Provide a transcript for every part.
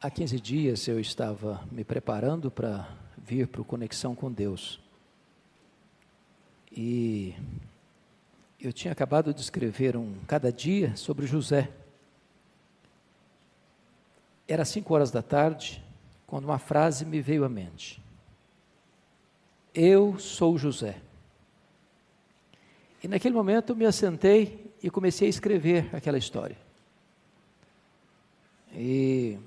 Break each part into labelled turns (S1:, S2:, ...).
S1: Há 15 dias eu estava me preparando para vir para o Conexão com Deus. E eu tinha acabado de escrever cada dia sobre José. Era 5 horas da tarde, quando uma frase me veio à mente. Eu sou José. E naquele momento eu me assentei e comecei a escrever aquela história. E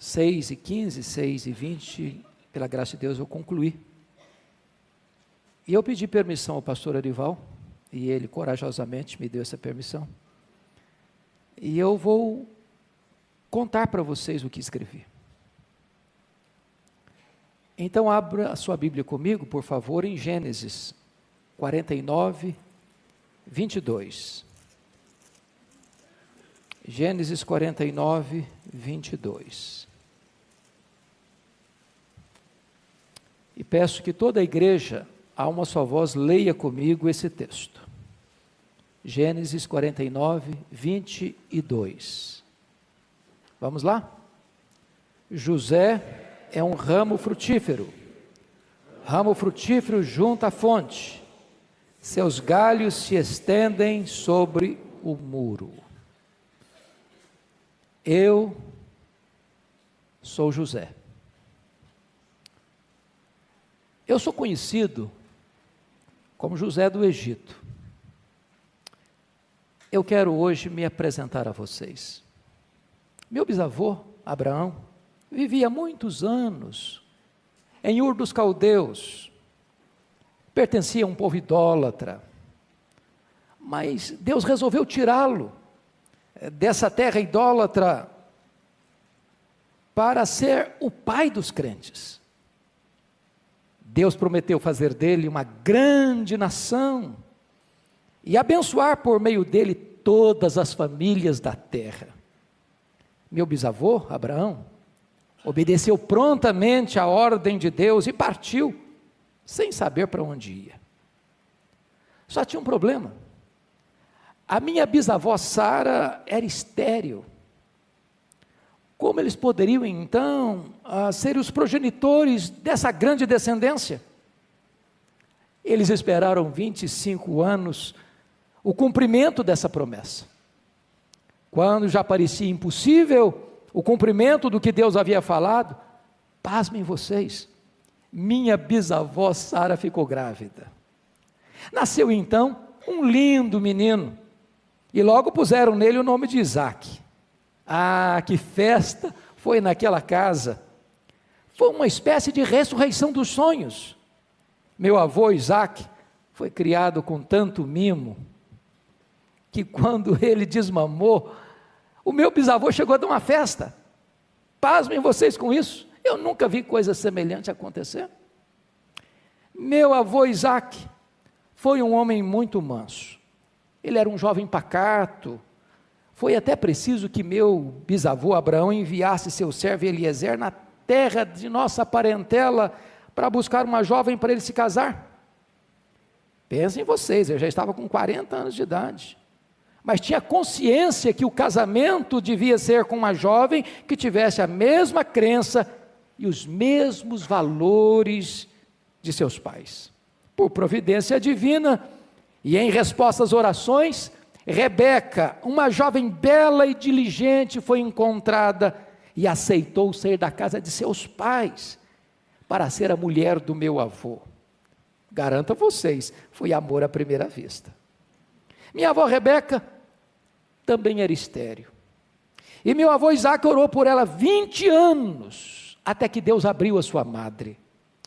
S1: 6h15, 6h20, pela graça de Deus eu concluí. E eu pedi permissão ao pastor Arival, e ele corajosamente me deu essa permissão. E eu vou contar para vocês o que escrevi. Então abra a sua Bíblia comigo, por favor, em Gênesis 49, 22. Gênesis 49, 22. E peço que toda a igreja, a uma só voz, leia comigo esse texto. Gênesis 49, 22. Vamos lá? José é um ramo frutífero junto à fonte. Seus galhos se estendem sobre o muro. Eu sou José. Eu sou conhecido como José do Egito. Eu quero hoje me apresentar a vocês. Meu bisavô, Abraão, vivia muitos anos em Ur dos Caldeus. Pertencia a um povo idólatra. Mas Deus resolveu tirá-lo dessa terra idólatra para ser o pai dos crentes. Deus prometeu fazer dele uma grande nação e abençoar por meio dele todas as famílias da terra. Meu bisavô, Abraão, obedeceu prontamente à ordem de Deus e partiu, sem saber para onde ia. Só tinha um problema. A minha bisavó Sara era estéril. Como eles poderiam então ser os progenitores dessa grande descendência? Eles esperaram 25 anos o cumprimento dessa promessa. Quando já parecia impossível o cumprimento do que Deus havia falado, pasmem vocês, minha bisavó Sara ficou grávida. Nasceu então um lindo menino, e logo puseram nele o nome de Isaac. Ah, que festa foi naquela casa! Foi uma espécie de ressurreição dos sonhos. Meu avô Isaac foi criado com tanto mimo, que quando ele desmamou, o meu bisavô chegou a dar uma festa. Pasmem vocês com isso, eu nunca vi coisa semelhante acontecer. Meu avô Isaac foi um homem muito manso. Ele era um jovem pacato. Foi até preciso que meu bisavô Abraão enviasse seu servo Eliezer na terra de nossa parentela para buscar uma jovem para ele se casar. Pensem vocês, eu já estava com 40 anos de idade, mas tinha consciência que o casamento devia ser com uma jovem que tivesse a mesma crença e os mesmos valores de seus pais. Por providência divina e em resposta às orações, Rebeca, uma jovem bela e diligente, foi encontrada e aceitou sair da casa de seus pais para ser a mulher do meu avô. Garanto a vocês, foi amor à primeira vista. Minha avó Rebeca também era estéril. E meu avô Isaac orou por ela 20 anos, até que Deus abriu a sua madre.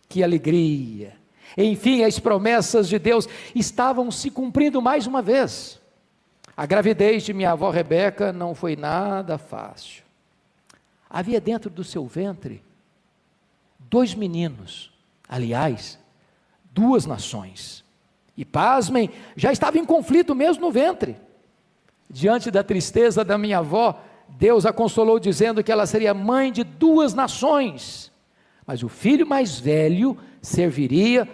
S1: Que alegria! Enfim, as promessas de Deus estavam se cumprindo mais uma vez. A gravidez de minha avó Rebeca não foi nada fácil. Havia dentro do seu ventre 2 meninos, aliás, 2 nações. E pasmem, já estava em conflito mesmo no ventre. Diante da tristeza da minha avó, Deus a consolou dizendo que ela seria mãe de 2 nações. Mas o filho mais velho serviria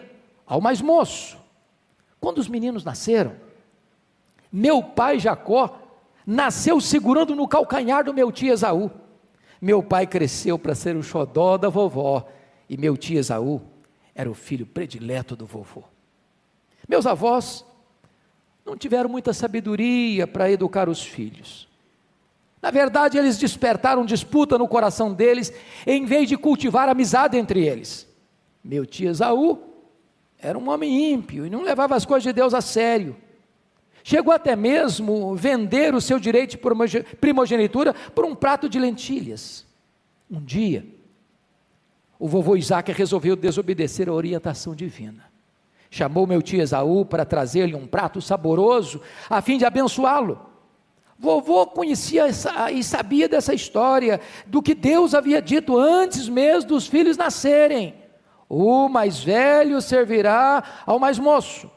S1: ao mais moço. Quando os meninos nasceram, meu pai Jacó nasceu segurando no calcanhar do meu tio Esaú. Meu pai cresceu para ser o xodó da vovó, e meu tio Esaú era o filho predileto do vovô. Meus avós não tiveram muita sabedoria para educar os filhos. Na verdade, eles despertaram disputa no coração deles, em vez de cultivar amizade entre eles. Meu tio Esaú era um homem ímpio e não levava as coisas de Deus a sério. Chegou até mesmo vender o seu direito de primogenitura por um prato de lentilhas. Um dia, o vovô Isaac resolveu desobedecer a orientação divina. Chamou meu tio Esaú para trazer-lhe um prato saboroso, a fim de abençoá-lo. Vovô conhecia e sabia dessa história, do que Deus havia dito antes mesmo dos filhos nascerem: o mais velho servirá ao mais moço.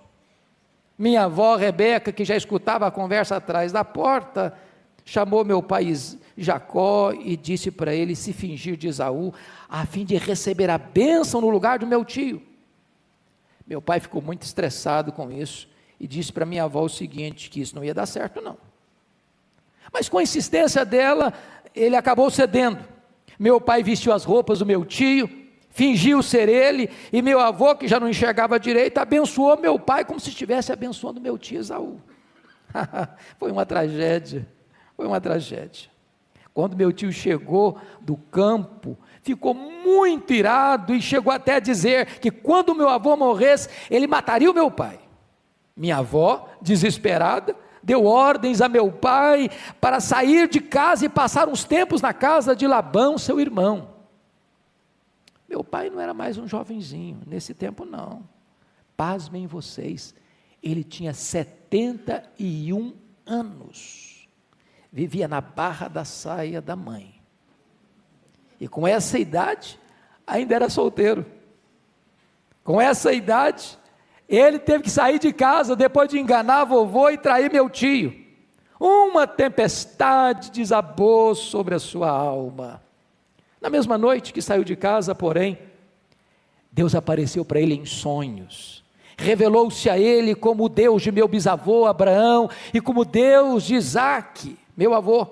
S1: Minha avó Rebeca, que já escutava a conversa atrás da porta, chamou meu pai Jacó e disse para ele se fingir de Esaú, a fim de receber a bênção no lugar do meu tio. Meu pai ficou muito estressado com isso e disse para minha avó o seguinte, que isso não ia dar certo não. Mas com a insistência dela, ele acabou cedendo. Meu pai vestiu as roupas do meu tio, fingiu ser ele, e meu avô, que já não enxergava direito, abençoou meu pai como se estivesse abençoando meu tio Esaú. Foi uma tragédia, foi uma tragédia. Quando meu tio chegou do campo, ficou muito irado e chegou até a dizer que quando meu avô morresse, ele mataria o meu pai. Minha avó, desesperada, deu ordens a meu pai para sair de casa e passar uns tempos na casa de Labão, seu irmão. Meu pai não era mais um jovenzinho, nesse tempo não. Pasmem vocês, ele tinha 71 anos. Vivia na barra da saia da mãe. E com essa idade, ainda era solteiro. Com essa idade, ele teve que sair de casa depois de enganar a vovô e trair meu tio. Uma tempestade desabou sobre a sua alma. Na mesma noite que saiu de casa, porém, Deus apareceu para ele em sonhos. Revelou-se a ele como o Deus de meu bisavô Abraão e como Deus de Isaque, meu avô.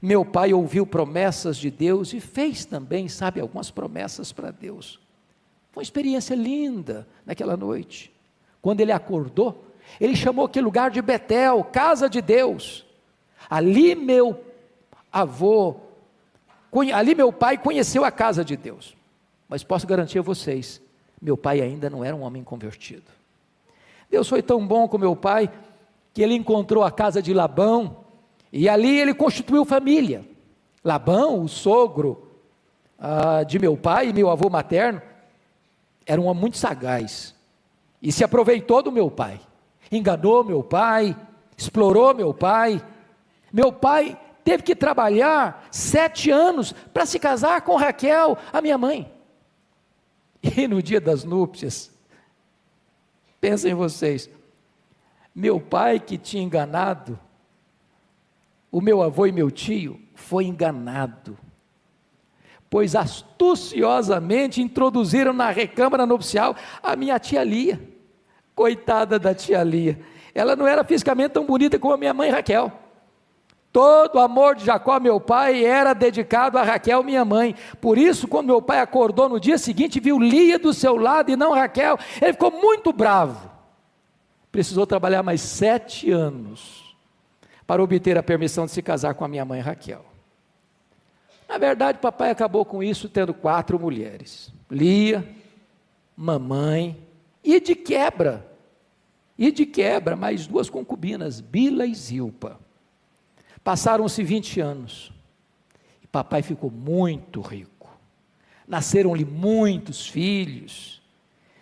S1: Meu pai ouviu promessas de Deus e fez também, sabe, algumas promessas para Deus. Foi uma experiência linda naquela noite. Quando ele acordou, ele chamou aquele lugar de Betel, casa de Deus. Ali meu pai conheceu a casa de Deus. Mas posso garantir a vocês, meu pai ainda não era um homem convertido. Deus foi tão bom com meu pai, que ele encontrou a casa de Labão, e ali ele constituiu família. Labão, o sogro de meu pai e meu avô materno, era um homem muito sagaz, e se aproveitou do meu pai, enganou meu pai, explorou meu pai. Meu pai teve que trabalhar 7 anos para se casar com Raquel, a minha mãe. E no dia das núpcias, pensem vocês, meu pai que tinha enganado, o meu avô e meu tio, foi enganado, pois astuciosamente introduziram na recâmara nupcial a minha tia Lia. Coitada da tia Lia, ela não era fisicamente tão bonita como a minha mãe Raquel. Todo o amor de Jacó, meu pai, era dedicado a Raquel, minha mãe. Por isso, quando meu pai acordou no dia seguinte, viu Lia do seu lado e não Raquel, ele ficou muito bravo. Precisou trabalhar mais 7 anos para obter a permissão de se casar com a minha mãe Raquel. Na verdade, papai acabou com isso tendo 4 mulheres. Lia, mamãe e de quebra, mais 2 concubinas, Bila e Zilpa. Passaram-se 20 anos, e papai ficou muito rico, nasceram-lhe muitos filhos.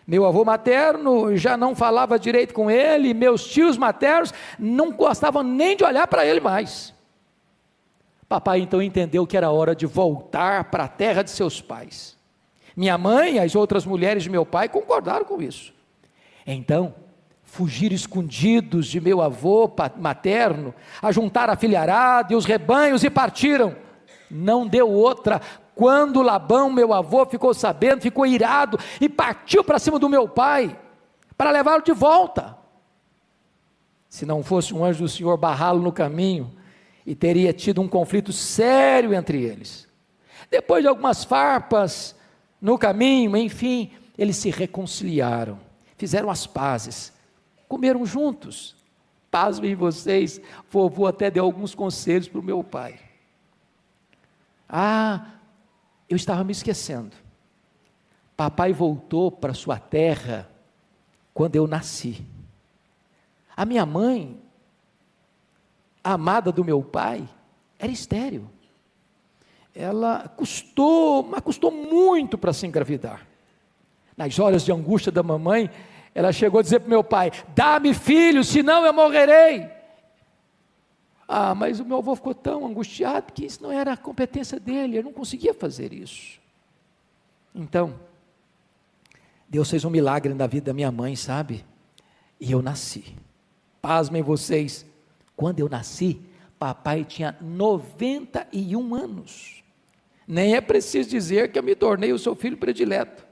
S1: Meu avô materno já não falava direito com ele, meus tios maternos não gostavam nem de olhar para ele mais. Papai então entendeu que era hora de voltar para a terra de seus pais. Minha mãe e as outras mulheres de meu pai concordaram com isso. Então, fugiram escondidos de meu avô materno, ajuntar a filharada e os rebanhos e partiram. Não deu outra. Quando Labão, meu avô, ficou sabendo, ficou irado e partiu para cima do meu pai, para levá-lo de volta. Se não fosse um anjo do Senhor barrá-lo no caminho, e teria tido um conflito sério entre eles. Depois de algumas farpas no caminho, enfim, eles se reconciliaram, fizeram as pazes, comeram juntos. Pasmem vocês, vovô até deu alguns conselhos para o meu pai. Eu estava me esquecendo. Papai voltou para sua terra quando eu nasci. A minha mãe, a amada do meu pai, era estéril. Ela custou muito para se engravidar. Nas horas de angústia da mamãe, ela chegou a dizer para o meu pai: dá-me filho, senão eu morrerei. Mas o meu avô ficou tão angustiado que isso não era a competência dele, ele não conseguia fazer isso. Então, Deus fez um milagre na vida da minha mãe, sabe? E eu nasci. Pasmem vocês, quando eu nasci, papai tinha 91 anos. Nem é preciso dizer que eu me tornei o seu filho predileto.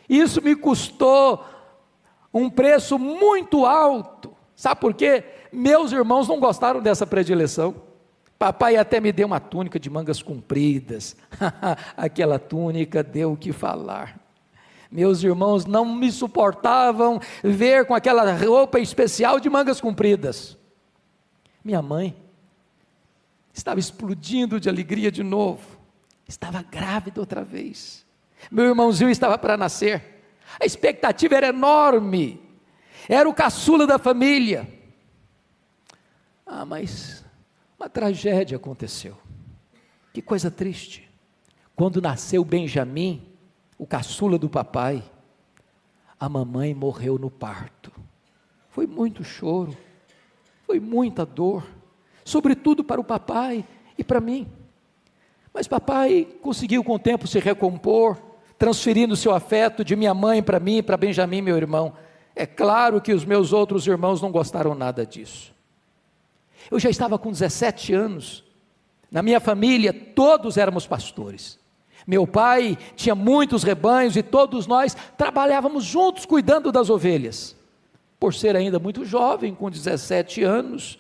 S1: Isso me custou um preço muito alto. Sabe por quê? Meus irmãos não gostaram dessa predileção. Papai até me deu uma túnica de mangas compridas. Aquela túnica deu o que falar. Meus irmãos não me suportavam ver com aquela roupa especial de mangas compridas. Minha mãe estava explodindo de alegria de novo. Estava grávida outra vez. Meu irmãozinho estava para nascer. A expectativa era enorme. Era o caçula da família. Mas uma tragédia aconteceu. Que coisa triste. Quando nasceu Benjamim, o caçula do papai, a mamãe morreu no parto. Foi muito choro, foi muita dor, sobretudo para o papai e para mim. Mas papai conseguiu com o tempo se recompor, transferindo seu afeto de minha mãe para mim, para Benjamim, meu irmão. É claro que os meus outros irmãos não gostaram nada disso. Eu já estava com 17 anos, na minha família todos éramos pastores. Meu pai tinha muitos rebanhos e todos nós trabalhávamos juntos cuidando das ovelhas. Por ser ainda muito jovem, com 17 anos,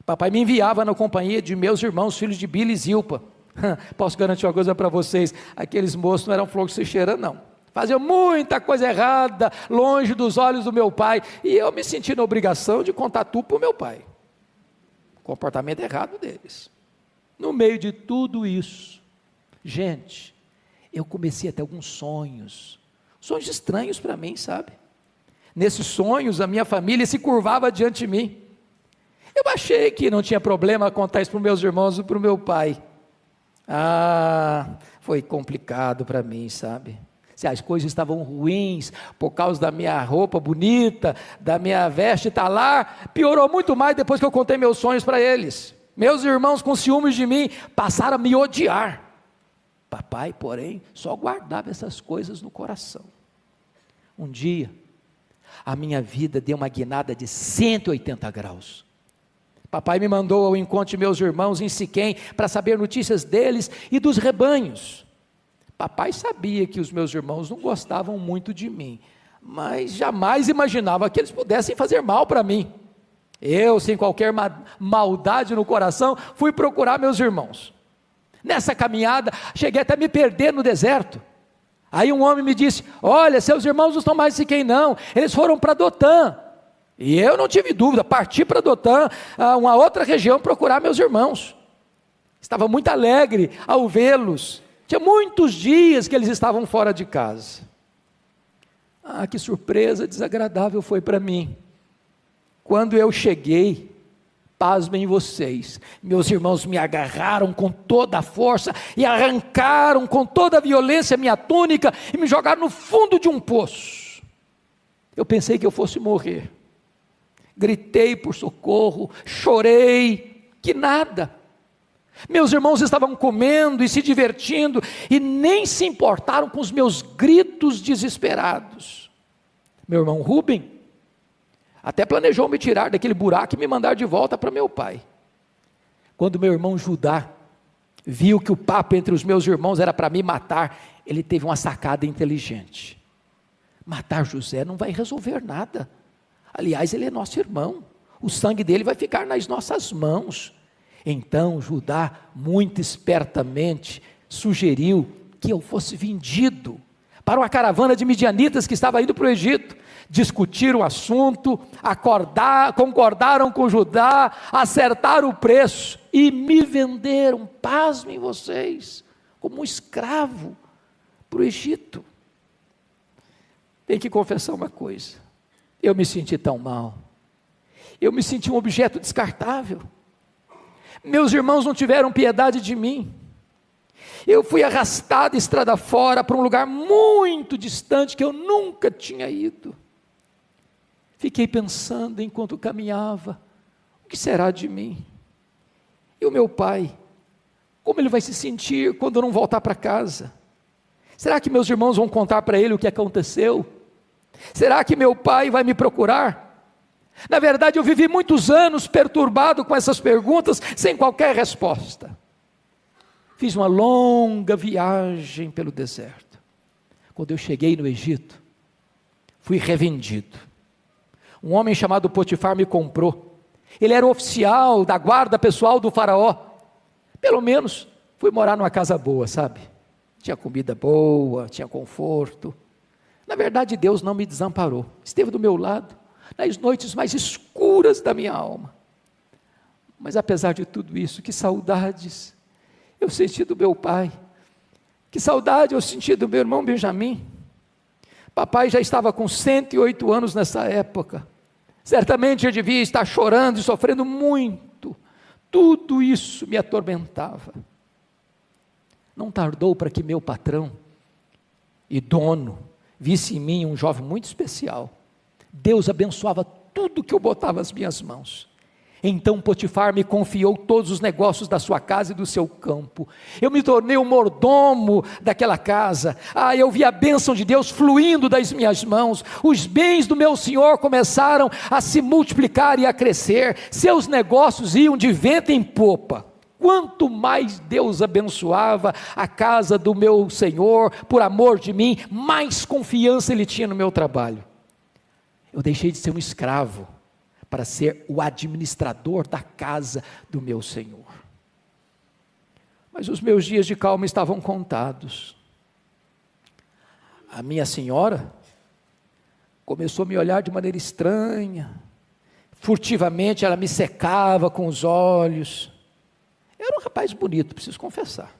S1: papai me enviava na companhia de meus irmãos, filhos de Bila e Zilpa. Posso garantir uma coisa para vocês, aqueles moços não eram flor que se cheira não. Faziam muita coisa errada, longe dos olhos do meu pai, e eu me senti na obrigação de contar tudo para o meu pai. O comportamento errado deles. No meio de tudo isso, gente, eu comecei a ter alguns sonhos estranhos para mim, sabe? Nesses sonhos, a minha família se curvava diante de mim. Eu achei que não tinha problema contar isso para os meus irmãos e para o meu pai. Foi complicado para mim, sabe? Se as coisas estavam ruins, por causa da minha roupa bonita, da minha veste talar, piorou muito mais depois que eu contei meus sonhos para eles. Meus irmãos, com ciúmes de mim, passaram a me odiar. Papai, porém, só guardava essas coisas no coração. Um dia, a minha vida deu uma guinada de 180 graus. Papai me mandou ao encontro de meus irmãos em Siquém, para saber notícias deles e dos rebanhos. Papai sabia que os meus irmãos não gostavam muito de mim, mas jamais imaginava que eles pudessem fazer mal para mim. Eu, sem qualquer maldade no coração, fui procurar meus irmãos. Nessa caminhada, cheguei até a me perder no deserto. Aí um homem me disse: olha, seus irmãos não estão mais em Siquém não, eles foram para Dotã. E eu não tive dúvida, parti para Dotã, uma outra região, procurar meus irmãos. Estava muito alegre ao vê-los. Tinha muitos dias que eles estavam fora de casa. Que surpresa desagradável foi para mim. Quando eu cheguei, pasmem vocês, meus irmãos me agarraram com toda a força e arrancaram com toda a violência minha túnica e me jogaram no fundo de um poço. Eu pensei que eu fosse morrer. Gritei por socorro, chorei, que nada. Meus irmãos estavam comendo e se divertindo e nem se importaram com os meus gritos desesperados. Meu irmão Rubem até planejou me tirar daquele buraco e me mandar de volta para meu pai. Quando meu irmão Judá viu que o papo entre os meus irmãos era para me matar, ele teve uma sacada inteligente. Matar José não vai resolver nada. Aliás, ele é nosso irmão. O sangue dele vai ficar nas nossas mãos. Então Judá, muito espertamente, sugeriu que eu fosse vendido para uma caravana de midianitas que estava indo para o Egito. Discutiram o assunto, concordaram com Judá, acertaram o preço e me venderam, pasmem vocês, como um escravo para o Egito. Tenho que confessar uma coisa, eu me senti tão mal, eu me senti um objeto descartável, meus irmãos não tiveram piedade de mim, eu fui arrastado estrada fora para um lugar muito distante que eu nunca tinha ido. Fiquei pensando enquanto caminhava, o que será de mim? E o meu pai, como ele vai se sentir quando eu não voltar para casa? Será que meus irmãos vão contar para ele o que aconteceu? Será que meu pai vai me procurar? Na verdade, eu vivi muitos anos perturbado com essas perguntas, sem qualquer resposta. Fiz uma longa viagem pelo deserto. Quando eu cheguei no Egito, fui revendido. Um homem chamado Potifar me comprou. Ele era oficial da guarda pessoal do faraó. Pelo menos fui morar numa casa boa, sabe? Tinha comida boa, tinha conforto. Na verdade, Deus não me desamparou. Esteve do meu lado nas noites mais escuras da minha alma. Mas apesar de tudo isso, que saudades eu senti do meu pai. Que saudade eu senti do meu irmão Benjamim. Papai já estava com 108 anos nessa época. Certamente eu devia estar chorando e sofrendo muito. Tudo isso me atormentava. Não tardou para que meu patrão e dono visse em mim um jovem muito especial. Deus abençoava tudo que eu botava as minhas mãos. Então Potifar me confiou todos os negócios da sua casa e do seu campo. Eu me tornei o mordomo daquela casa. Eu vi a bênção de Deus fluindo das minhas mãos. Os bens do meu senhor começaram a se multiplicar e a crescer. Seus negócios iam de vento em popa. Quanto mais Deus abençoava a casa do meu senhor, por amor de mim, mais confiança ele tinha no meu trabalho. Eu deixei de ser um escravo para ser o administrador da casa do meu Senhor. Mas os meus dias de calma estavam contados. A minha senhora começou a me olhar de maneira estranha, furtivamente ela me secava com os olhos. Eu era um rapaz bonito, preciso confessar.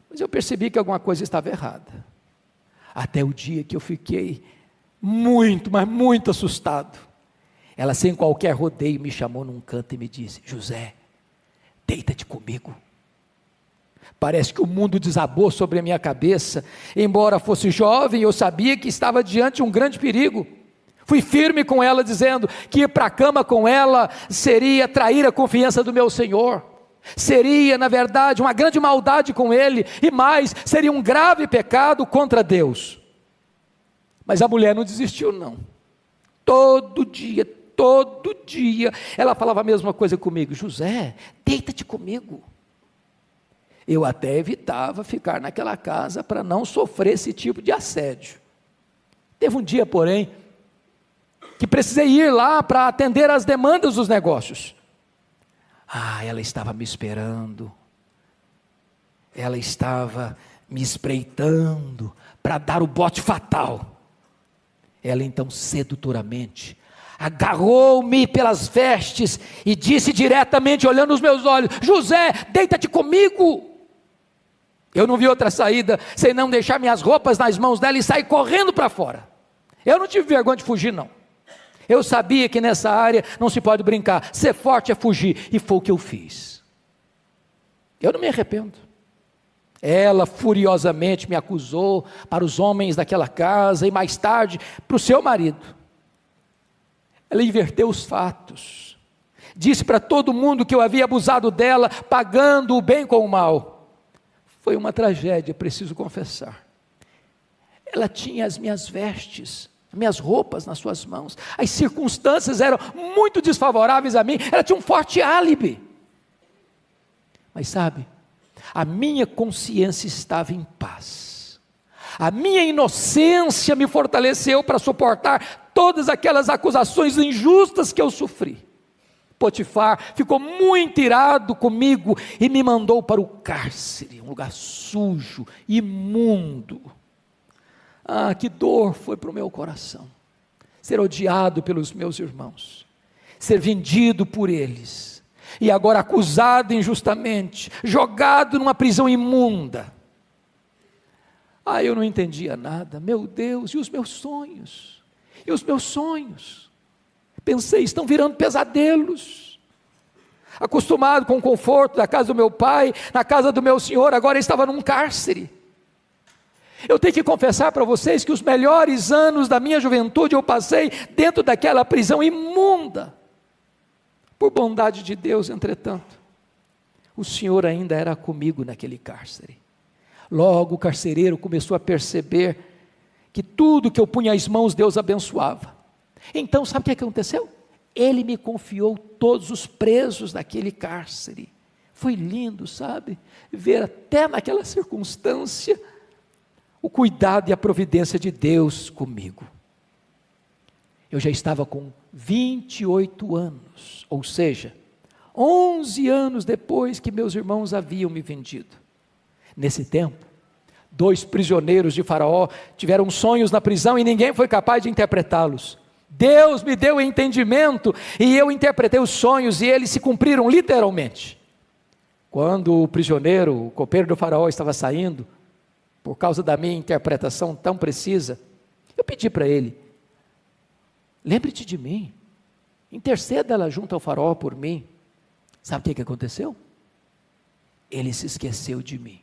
S1: Mas eu percebi que alguma coisa estava errada. Até o dia que eu fiquei muito, mas muito assustado. Ela sem qualquer rodeio me chamou num canto e me disse: José, deita-te comigo. Parece que o mundo desabou sobre a minha cabeça. Embora fosse jovem, eu sabia que estava diante de um grande perigo. Fui firme com ela, dizendo que ir para a cama com ela seria trair a confiança do meu Senhor. Seria, na verdade, uma grande maldade com Ele, e mais, seria um grave pecado contra Deus. Mas a mulher não desistiu não. Todo dia, ela falava a mesma coisa comigo: José, deita-te comigo. Eu até evitava ficar naquela casa para não sofrer esse tipo de assédio. Teve um dia, porém, que precisei ir lá para atender às demandas dos negócios. Ela estava me esperando. Ela estava me espreitando para dar o bote fatal. Ela então sedutoramente agarrou-me pelas vestes e disse diretamente, olhando nos meus olhos: José, deita-te comigo. Eu não vi outra saída senão deixar minhas roupas nas mãos dela e sair correndo para fora. Eu não tive vergonha de fugir não. Eu sabia que nessa área não se pode brincar, ser forte é fugir, e foi o que eu fiz. Eu não me arrependo. Ela furiosamente me acusou para os homens daquela casa e mais tarde para o seu marido. Ela inverteu os fatos, disse para todo mundo que eu havia abusado dela, pagando o bem com o mal. Foi uma tragédia, preciso confessar. Ela tinha as minhas vestes, minhas roupas nas suas mãos, as circunstâncias eram muito desfavoráveis a mim, ela tinha um forte álibi. Mas sabe, a minha consciência estava em paz, a minha inocência me fortaleceu para suportar todas aquelas acusações injustas que eu sofri. Potifar ficou muito irado comigo e me mandou para o cárcere, um lugar sujo, imundo. Ah, que dor foi para o meu coração, ser odiado pelos meus irmãos, ser vendido por eles, e agora acusado injustamente, jogado numa prisão imunda. Ah, eu não entendia nada, meu Deus, e os meus sonhos? E os meus sonhos? Pensei, estão virando pesadelos. Acostumado com o conforto da casa do meu pai, na casa do meu senhor, agora estava num cárcere. Eu tenho que confessar para vocês que os melhores anos da minha juventude eu passei dentro daquela prisão imunda. Por bondade de Deus, entretanto, o Senhor ainda era comigo naquele cárcere. Logo o carcereiro começou a perceber que tudo que eu punha as mãos, Deus abençoava. Então, sabe o que aconteceu? Ele me confiou todos os presos daquele cárcere. Foi lindo, sabe? Ver até naquela circunstância o cuidado e a providência de Deus comigo. Eu já estava com 28 anos, ou seja, 11 anos depois que meus irmãos haviam me vendido. Nesse tempo, 2 prisioneiros de Faraó tiveram sonhos na prisão e ninguém foi capaz de interpretá-los. Deus me deu entendimento e eu interpretei os sonhos e eles se cumpriram literalmente. Quando o prisioneiro, o copeiro do Faraó estava saindo, por causa da minha interpretação tão precisa, eu pedi para ele: lembre-te de mim, interceda lá junto ao Faraó por mim. Sabe o que aconteceu? Ele se esqueceu de mim,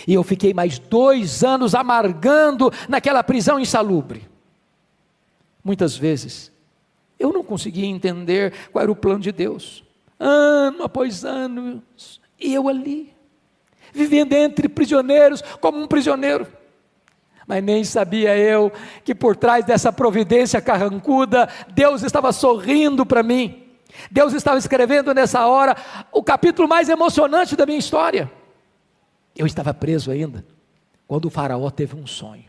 S1: e eu fiquei mais 2 anos amargando naquela prisão insalubre. Muitas vezes, eu não conseguia entender qual era o plano de Deus, ano após ano, e eu ali, vivendo entre prisioneiros, como um prisioneiro, mas nem sabia eu, que por trás dessa providência carrancuda, Deus estava sorrindo para mim, Deus estava escrevendo nessa hora, o capítulo mais emocionante da minha história. Eu estava preso ainda, quando o Faraó teve um sonho,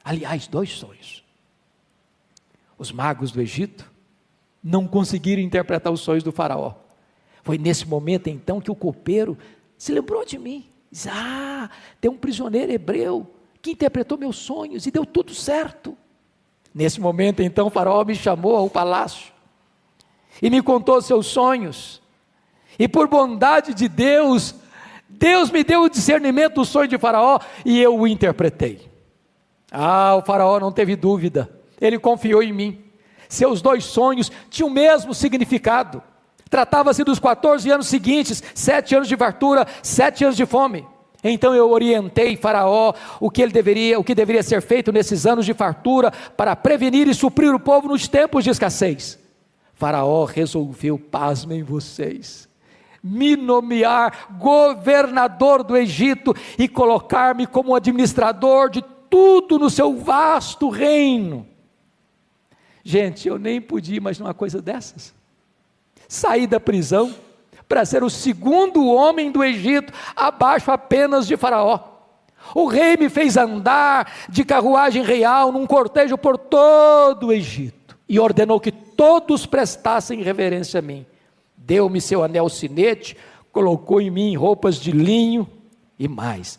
S1: aliás 2 sonhos, os magos do Egito não conseguiram interpretar os sonhos do Faraó. Foi nesse momento então que o copeiro se lembrou de mim. Diz: ah, tem um prisioneiro hebreu que interpretou meus sonhos e deu tudo certo. Nesse momento então o Faraó me chamou ao palácio e me contou seus sonhos. E por bondade de Deus, Deus me deu o discernimento do sonho de Faraó e eu o interpretei. Ah, o Faraó não teve dúvida, ele confiou em mim. Seus 2 sonhos tinham o mesmo significado. Tratava-se dos 14 anos seguintes, 7 anos de fartura, 7 anos de fome. Então eu orientei Faraó o que deveria ser feito nesses anos de fartura para prevenir e suprir o povo nos tempos de escassez. Faraó resolveu, pasmem vocês, me nomear governador do Egito e colocar-me como administrador de tudo no seu vasto reino. Gente, eu nem podia imaginar uma coisa dessas. Saí da prisão para ser o 2º homem do Egito, abaixo apenas de Faraó. O rei me fez andar de carruagem real num cortejo por todo o Egito e ordenou que todos prestassem reverência a mim. Deu-me seu anel sinete, colocou em mim roupas de linho e mais,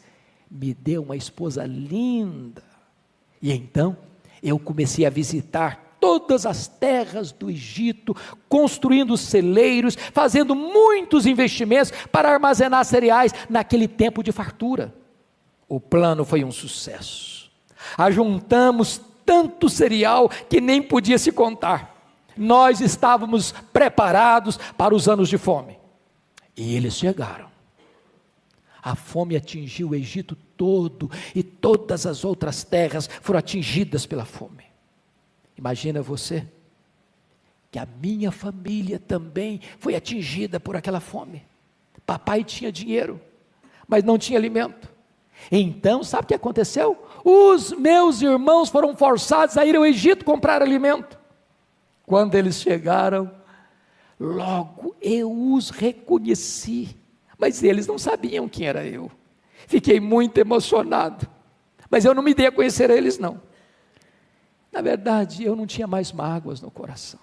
S1: me deu uma esposa linda. E então eu comecei a visitar todas as terras do Egito, construindo celeiros, fazendo muitos investimentos para armazenar cereais naquele tempo de fartura. O plano foi um sucesso. Ajuntamos tanto cereal que nem podia se contar. Nós estávamos preparados para os anos de fome. E eles chegaram. A fome atingiu o Egito todo e todas as outras terras foram atingidas pela fome. Imagina você, que a minha família também foi atingida por aquela fome. Papai tinha dinheiro, mas não tinha alimento. Então, sabe o que aconteceu? Os meus irmãos foram forçados a ir ao Egito comprar alimento. Quando eles chegaram, logo eu os reconheci, mas eles não sabiam quem era eu. Fiquei muito emocionado, mas eu não me dei a conhecer eles não. Na verdade, eu não tinha mais mágoas no coração.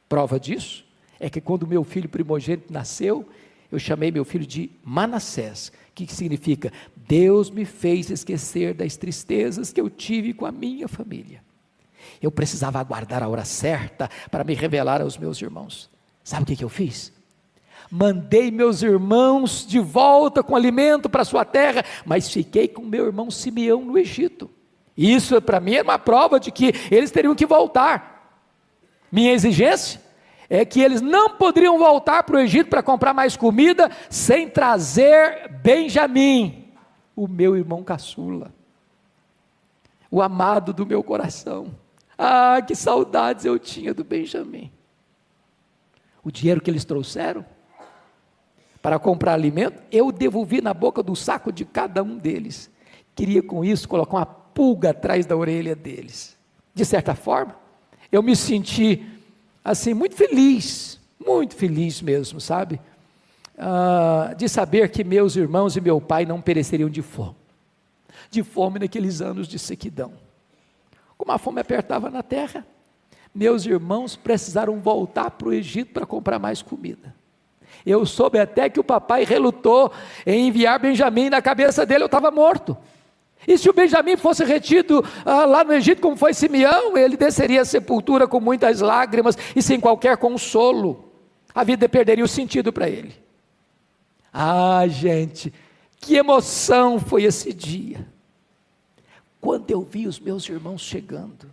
S1: Prova disso é que quando meu filho primogênito nasceu, eu chamei meu filho de Manassés, que significa: Deus me fez esquecer das tristezas que eu tive com a minha família. Eu precisava aguardar a hora certa para me revelar aos meus irmãos. Sabe o que eu fiz? Mandei meus irmãos de volta com alimento para sua terra, mas fiquei com meu irmão Simeão no Egito. Isso para mim era uma prova de que eles teriam que voltar. Minha exigência é que eles não poderiam voltar para o Egito para comprar mais comida sem trazer Benjamim, o meu irmão caçula, o amado do meu coração. Ah, que saudades eu tinha do Benjamim. O dinheiro que eles trouxeram para comprar alimento, eu devolvi na boca do saco de cada um deles. Queria com isso colocar uma pulga atrás da orelha deles. De certa forma, eu me senti assim muito feliz mesmo, sabe? De saber que meus irmãos e meu pai não pereceriam de fome naqueles anos de sequidão. Como a fome apertava na terra, meus irmãos precisaram voltar para o Egito para comprar mais comida. Eu soube até que o papai relutou em enviar Benjamim. Na cabeça dele eu estava morto. E se o Benjamim fosse retido lá no Egito, como foi Simeão, ele desceria à sepultura com muitas lágrimas e sem qualquer consolo. A vida perderia o sentido para ele. Ah, gente, que emoção foi esse dia. Quando eu vi os meus irmãos chegando,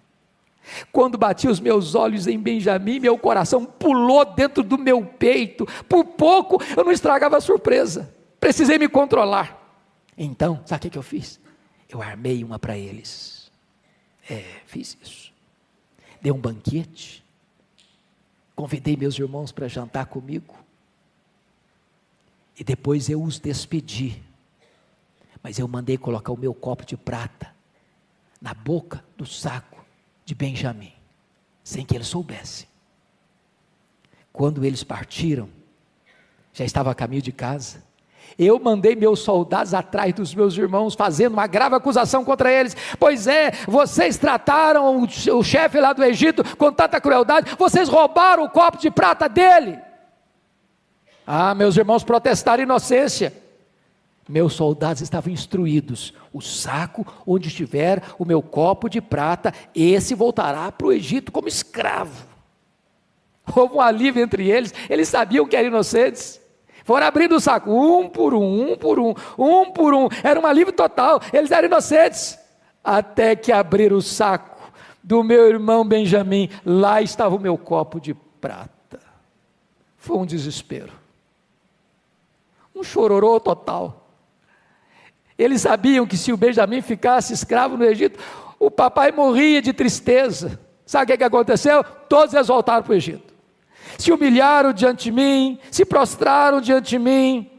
S1: quando bati os meus olhos em Benjamim, meu coração pulou dentro do meu peito. Por pouco eu não estragava a surpresa. Precisei me controlar. Então, sabe o que eu fiz? Eu armei uma para eles. Fiz isso. Dei um banquete. Convidei meus irmãos para jantar comigo. E depois eu os despedi. Mas eu mandei colocar o meu copo de prata na boca do saco de Benjamim, sem que eles soubessem. Quando eles partiram, já estava a caminho de casa, eu mandei meus soldados atrás dos meus irmãos, fazendo uma grave acusação contra eles. Pois vocês trataram o chefe lá do Egito com tanta crueldade, vocês roubaram o copo de prata dele. Ah, meus irmãos protestaram inocência. Meus soldados estavam instruídos: o saco onde estiver o meu copo de prata, esse voltará para o Egito como escravo. Houve um alívio entre eles, eles sabiam que eram inocentes. Foram abrindo o saco, um por um, era um alívio total, eles eram inocentes. Até que abriram o saco do meu irmão Benjamim, lá estava o meu copo de prata. Foi um desespero, um chororô total. Eles sabiam que se o Benjamim ficasse escravo no Egito, o papai morria de tristeza. Sabe o que aconteceu? Todos eles voltaram para o Egito. Se humilharam diante de mim, se prostraram diante de mim.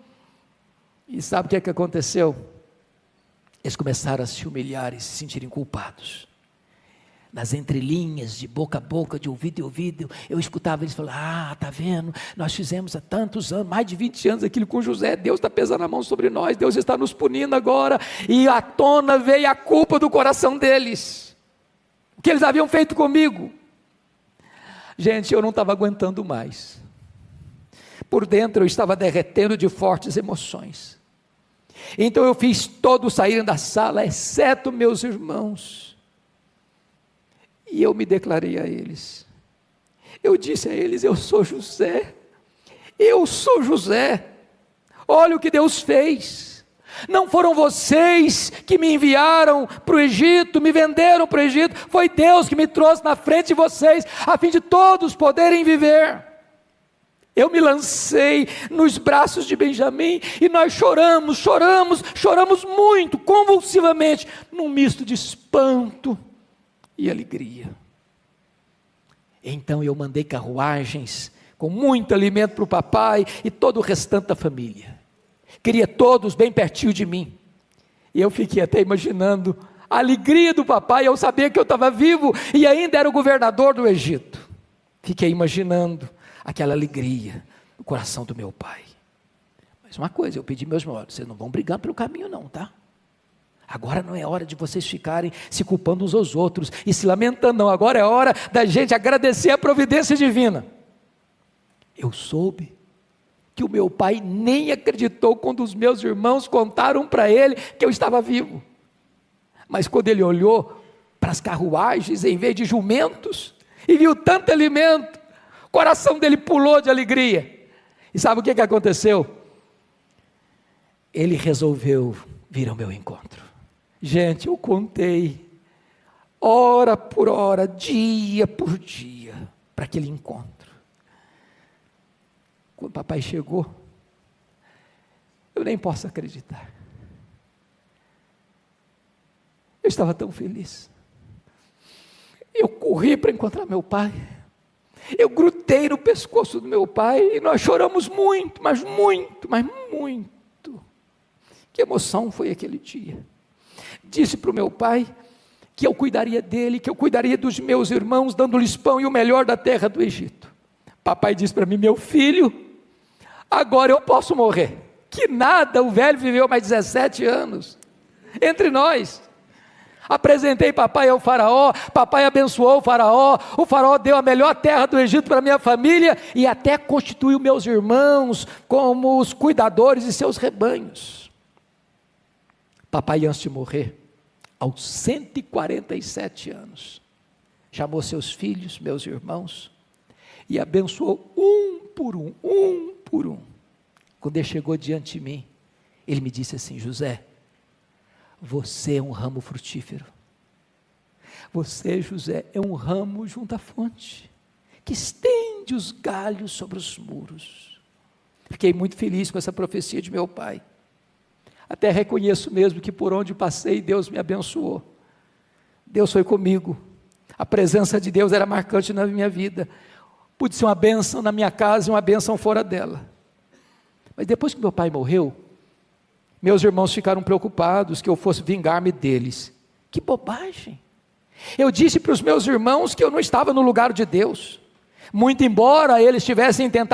S1: E sabe o que aconteceu? Eles começaram a se humilhar e se sentirem culpados. Nas entrelinhas, de boca a boca, de ouvido em ouvido, eu escutava eles falar: tá vendo, nós fizemos há tantos anos, mais de 20 anos aquilo com José, Deus está pesando a mão sobre nós, Deus está nos punindo agora. E à tona veio a culpa do coração deles, o que eles haviam feito comigo. Gente, eu não estava aguentando mais. Por dentro eu estava derretendo de fortes emoções. Então eu fiz todos saírem da sala, exceto meus irmãos. E eu me declarei a eles. Eu disse a eles: eu sou José. Eu sou José. Olha o que Deus fez. Não foram vocês que me enviaram para o Egito, me venderam para o Egito. Foi Deus que me trouxe na frente de vocês, a fim de todos poderem viver. Eu me lancei nos braços de Benjamim e nós choramos muito, convulsivamente, num misto de espanto e alegria. Então eu mandei carruagens com muito alimento para o papai e todo o restante da família. Queria todos bem pertinho de mim. E eu fiquei até imaginando a alegria do papai ao saber que eu estava vivo e ainda era o governador do Egito. Fiquei imaginando aquela alegria no coração do meu pai. Mas uma coisa, eu pedi meus irmãos: vocês não vão brigar pelo caminho não, tá? Agora não é hora de vocês ficarem se culpando uns aos outros e se lamentando, não. Agora é hora da gente agradecer a providência divina. Eu soube que o meu pai nem acreditou quando os meus irmãos contaram para ele que eu estava vivo. Mas quando ele olhou para as carruagens em vez de jumentos e viu tanto alimento, o coração dele pulou de alegria. E sabe o que aconteceu? Ele resolveu vir ao meu encontro. Gente, eu contei, hora por hora, dia por dia, para aquele encontro. Quando o papai chegou, eu nem posso acreditar. Eu estava tão feliz. Eu corri para encontrar meu pai. Eu grudei no pescoço do meu pai e nós choramos muito, mas muito, mas muito. Que emoção foi aquele dia. Disse para o meu pai que eu cuidaria dele, que eu cuidaria dos meus irmãos, dando-lhes pão e o melhor da terra do Egito. Papai disse para mim: meu filho, agora eu posso morrer. Que nada, o velho viveu mais 17 anos entre nós. Apresentei papai ao faraó, papai abençoou o faraó deu a melhor terra do Egito para minha família e até constituiu meus irmãos como os cuidadores de seus rebanhos. Papai, antes de morrer, aos 147 anos, chamou seus filhos, meus irmãos, e abençoou um por um. Quando ele chegou diante de mim, ele me disse assim: José, você é um ramo frutífero. Você, José, é um ramo junto à fonte, que estende os galhos sobre os muros. Fiquei muito feliz com essa profecia de meu pai. Até reconheço mesmo que por onde passei, Deus me abençoou. Deus foi comigo. A presença de Deus era marcante na minha vida. Pude ser uma bênção na minha casa e uma bênção fora dela. Mas depois que meu pai morreu, meus irmãos ficaram preocupados que eu fosse vingar-me deles. Que bobagem! Eu disse para os meus irmãos que eu não estava no lugar de Deus, muito embora eles tivessem tentado.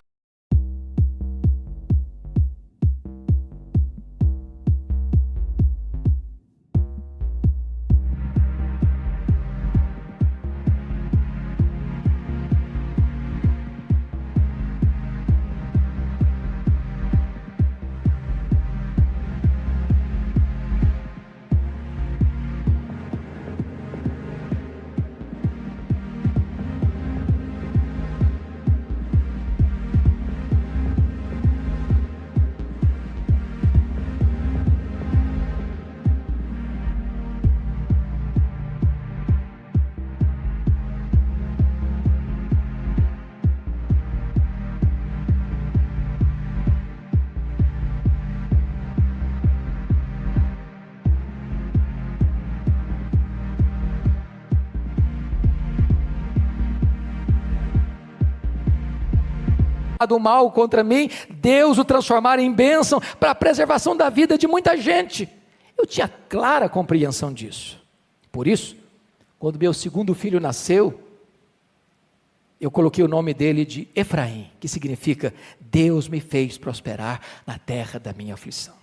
S1: Do mal contra mim, Deus o transformar em bênção para a preservação da vida de muita gente. Eu tinha clara compreensão disso. Por isso, quando meu segundo filho nasceu, eu coloquei o nome dele de Efraim, que significa Deus me fez prosperar na terra da minha aflição.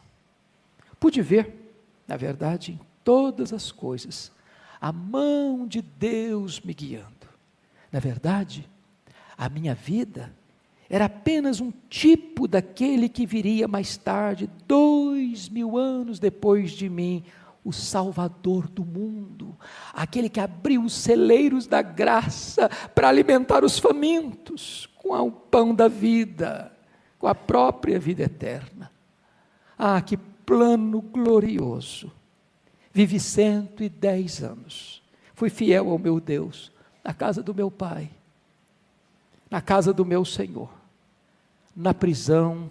S1: Pude ver, na verdade, em todas as coisas, a mão de Deus me guiando. Na verdade, a minha vida era apenas um tipo daquele que viria mais tarde, 2000 anos depois de mim, o Salvador do mundo, aquele que abriu os celeiros da graça para alimentar os famintos com o pão da vida, com a própria vida eterna. Ah, que plano glorioso! Vivi 110 anos, fui fiel ao meu Deus, na casa do meu pai, na casa do meu Senhor, na prisão.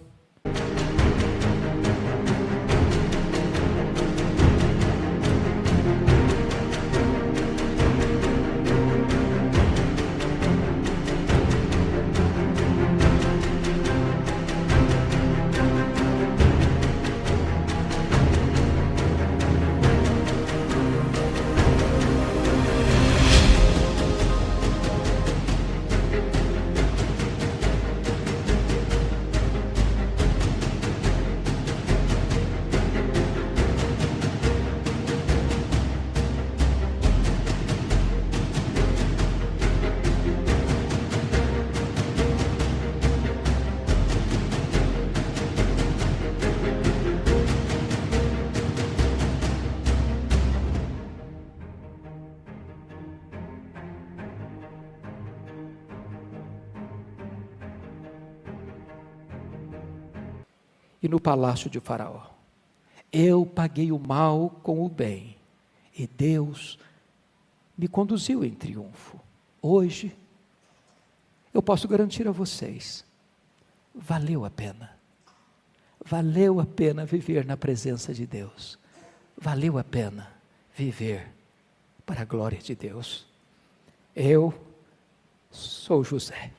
S1: e no palácio de Faraó. Eu paguei o mal com o bem, e Deus me conduziu em triunfo. Hoje, eu posso garantir a vocês, valeu a pena. Valeu a pena viver na presença de Deus. Valeu a pena viver para a glória de Deus. Eu sou José.